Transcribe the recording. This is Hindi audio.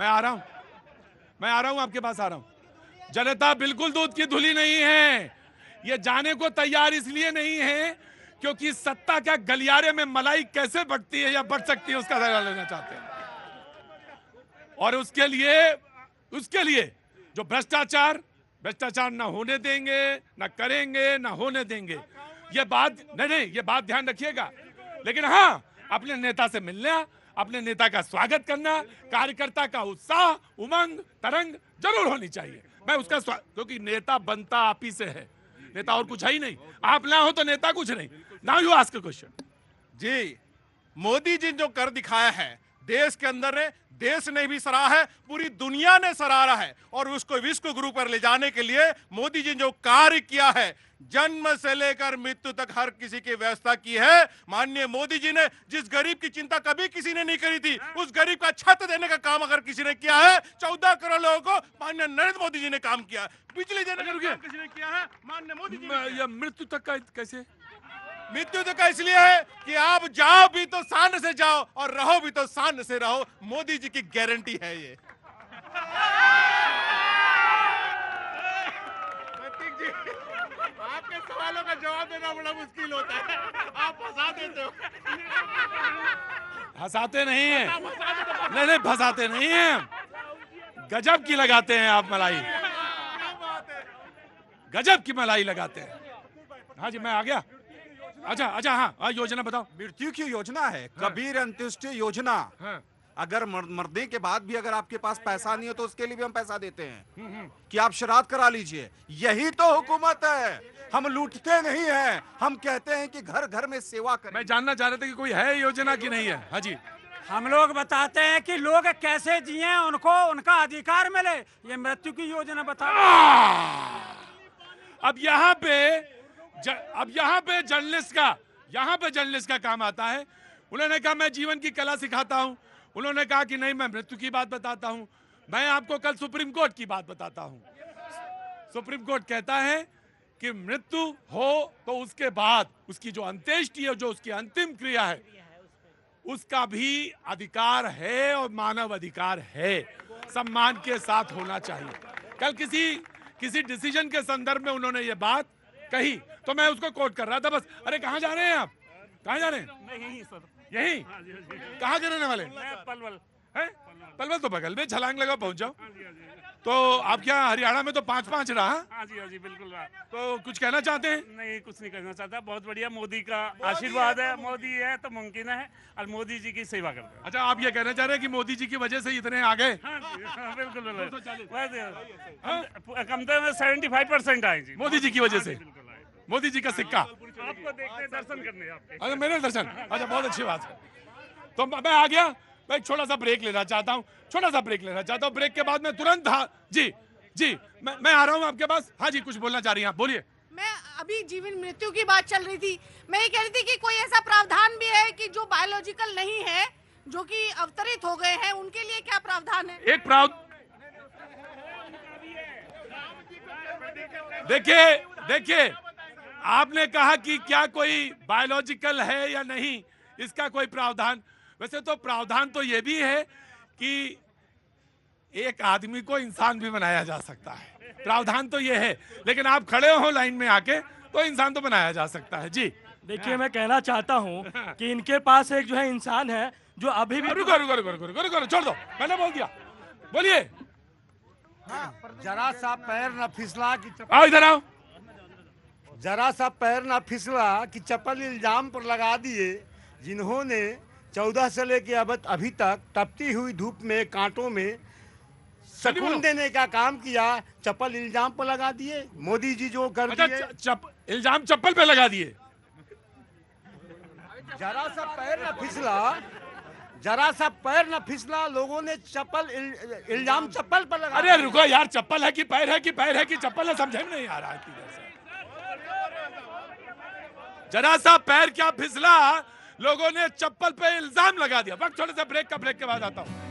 मैं आ रहा हूं आपके पास आ रहा हूं। जनता बिल्कुल दूध की धुली नहीं है। ये जाने को तैयार इसलिए नहीं है क्योंकि सत्ता क्या गलियारे में मलाई कैसे बढ़ती है या बढ़ सकती है उसका जायजा लेना चाहते हैं। और उसके लिए जो भ्रष्टाचार ना होने देंगे, ना करेंगे, ना होने देंगे। ये बात नहीं, ये बात ध्यान रखिएगा। लेकिन हाँ, अपने नेता से मिलना, अपने नेता का स्वागत करना, कार्यकर्ता का उत्साह, उमंग, तरंग जरूर होनी चाहिए। मैं उसका क्योंकि नेता बनता आप ही से है, नेता और कुछ है ही नहीं। आप ना हो तो नेता कुछ नहीं। Now you ask a question. जी, मोदी जी जो कर दिखाया है देश के अंदर ने, देश ने भी सराहा है, पूरी दुनिया ने सराहा है। और उसको विश्व गुरु पर ले जाने के लिए मोदी जी ने जो कार्य किया है, जन्म से लेकर मृत्यु तक हर किसी की व्यवस्था की है। माननीय मोदी जी ने जिस गरीब की चिंता कभी किसी ने नहीं करी थी, उस गरीब का छत देने का काम अगर किसी ने किया है, 14 करोड़ लोगों को माननीय नरेंद्र मोदी जी ने काम किया है। बिजली देने का काम किसी ने किया है, माननीय मोदी जी ने। ये मृत्यु तक का कैसे? मृत्यु तो इसलिए है कि आप जाओ भी तो शान से जाओ और रहो भी तो शान से रहो। मोदी जी की गारंटी है ये। प्रतीक जी, आपके सवालों का जवाब देना बड़ा मुश्किल होता है, आप फंसा देते हो। हंसाते नहीं है, नहीं फंसाते नहीं है। गजब की लगाते हैं आप मलाई, गजब की मलाई लगाते हैं। हाँ जी, मैं आ गया। अच्छा हाँ, योजना बताओ। मृत्यु की योजना है, कबीर अंत्येष्टि योजना। हाँ। अगर मरने के बाद भी अगर आपके पास पैसा नहीं हो तो उसके लिए भी हम पैसा देते हैं कि आप श्राद्ध करा लीजिए। यही तो हुकूमत है। हम लूटते नहीं हैं, हम कहते हैं कि घर घर में सेवा करें। मैं जानना चाह रहा था कि कोई है योजना की नहीं है। हाँ जी, हम लोग बताते हैं कि लोग कैसे जिए, उनको उनका अधिकार मिले। ये मृत्यु की योजना बता। अब यहाँ पे जर्नलिस्ट का काम आता है। उन्होंने कहा मैं जीवन की कला सिखाता हूं। उन्होंने कहा कि नहीं, मैं मृत्यु की बात बताता हूं। मैं आपको कल सुप्रीम कोर्ट की बात बताता हूं। सुप्रीम कोर्ट कहता है कि मृत्यु हो तो उसके बाद उसकी जो अंत्येष्टि है, जो उसकी अंतिम क्रिया है, उसका भी अधिकार है और मानव अधिकार है, सम्मान के साथ होना चाहिए। कल किसी डिसीजन के संदर्भ में उन्होंने ये बात कही तो मैं उसको कोट कर रहा था बस। अरे कहाँ जा रहे हैं आप? कहाँ जा रहे हैं? मैं यही सर। यही? कहाँ के रहने वाले? पलवल। हैं? पलवल तो बगल में, छलांग लगाओ पहुंच जाओ। तो आप क्या हरियाणा में तो 5-5 रहा? हाँ जी बिल्कुल रहा। तो कुछ कहना चाहते हैं? नहीं, कुछ नहीं कहना चाहता। बहुत बढ़िया, मोदी का आशीर्वाद है। मोदी है तो मुमकिन है, और मोदी जी की सेवा करते हैं। अच्छा, आप ये कहना चाह रहे हैं कि मोदी जी की वजह से इतने आ गए? हाँ जी, बिल्कुल कम से कम 75% आए जी, मोदी जी की वजह से। मोदी जी का सिक्का आपको देखने, दर्शन करने आपके। अच्छा, मेरे दर्शन। अच्छा, बहुत अच्छी बात है। तो मैं आ गया। मैं एक छोटा सा ब्रेक लेना चाहता हूँ। ब्रेक के बाद मैं तुरंत जी मैं आ रहा हूँ आपके पास। हाँ जी, कुछ बोलना चाह रही हैं आप, बोलिए। मैं अभी जीवन मृत्यु की बात चल रही थी। मैं ये कह रही थी कि कोई ऐसा प्रावधान भी है कि जो बायोलॉजिकल नहीं है, जो कि अवतरित हो गए हैं, उनके लिए क्या प्रावधान है? एक देखिए, आपने कहा कि क्या कोई बायोलॉजिकल है या नहीं, इसका कोई प्रावधान। वैसे तो प्रावधान तो ये भी है कि एक आदमी को इंसान भी बनाया जा सकता है। प्रावधान तो ये है, लेकिन आप खड़े हो लाइन में आके तो इंसान तो बनाया जा सकता है। जी देखिए, मैं कहना चाहता हूँ कि इनके पास एक जो है इंसान है जो अभी भी। रुको, छोड़ दो, मैंने बोल दिया। बोलिए। जरा सा पैर न फिसला कि आओ इधर आओ। जरा सा पैर न फिसला कि चप्पल इल्जाम पर लगा दिए। जिन्होंने 14 से लेके अभी तक तपती हुई धूप में, कांटों में सुकून देने का काम किया, चप्पल इल्जाम पर लगा दिए। मोदी जी जो कर दिए, इल्जाम चप्पल पे लगा दिए। जरा सा पैर न फिसला, लोगों ने इल्जाम चप्पल पर लगा। अरे रुको यार, चप्पल है कि पैर है कि चप्पल है, समझे में नहीं आ रहा है। जरा सा पैर क्या फिसला, लोगों ने चप्पल पे इल्जाम लगा दिया। वक्त थोड़े से ब्रेक के बाद आता हूं।